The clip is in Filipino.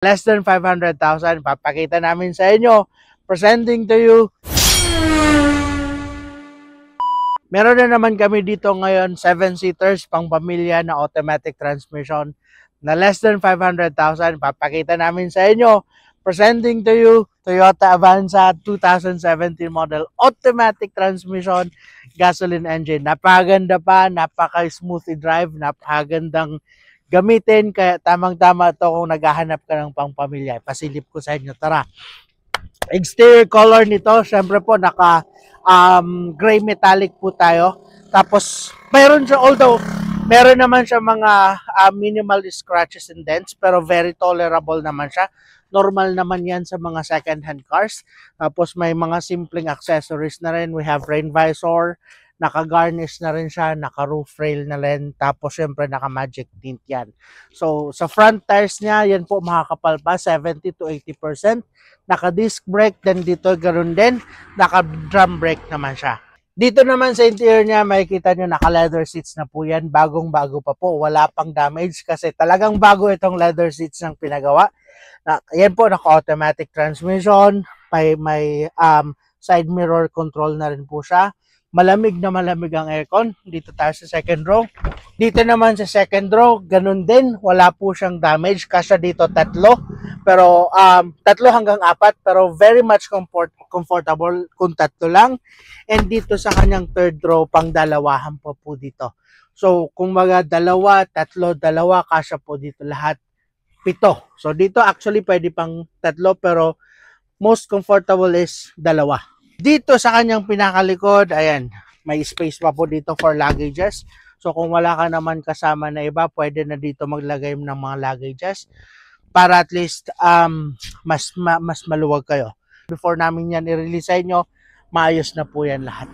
Less than 500,000, papakita namin sa inyo. Presenting to you. Meron na naman kami dito ngayon, 7-seaters, pang pamilya na automatic transmission na less than 500,000. Papakita namin sa inyo. Presenting to you, Toyota Avanza 2017 model, automatic transmission, gasoline engine. Napakaganda pa, napaka-smooth i-drive, napakagandang gamitin, kaya tamang-tama ito kung naghahanap ka ng pangpamilya. Pasilip ko sa inyo, tara. Exterior color nito, syempre po naka gray metallic po tayo. Tapos mayroon siya, although meron naman siya mga minimal scratches and dents, pero very tolerable naman siya. Normal naman yan sa mga second-hand cars. Tapos may mga simpleng accessories na rin. We have rain visor, naka-garnish na rin siya, naka-roof rail na rin, tapos syempre naka-magic tint yan. So, sa front tires niya, yan po makakapal pa, 70 to 80%. Naka-disc brake, then dito ganoon din, naka-drum brake naman siya. Dito naman sa interior niya, makikita nyo naka-leather seats na po yan, bagong-bago pa po, wala pang damage kasi talagang bago itong leather seats ng pinagawa. Yan po, naka-automatic transmission, may side mirror control na rin po siya. Malamig na malamig ang aircon. Dito tayo sa second row. Dito naman sa second row, ganun din. Wala po siyang damage. Kasya dito tatlo. Pero 3 hanggang 4. Pero very much comfortable kung 3 lang. And dito sa kanyang third row, pang dalawahan po dito. So kung mga 2, 3, 2, kasya po dito lahat 7. So dito actually pwede pang 3 pero most comfortable is 2. Dito sa kanyang pinakalikod, ayan, may space pa po dito for luggages. So kung wala ka naman kasama na iba, pwede na dito maglagay ng mga luggages para at least mas maluwag kayo. Before namin yan i-release sa inyo, maayos na po yan lahat.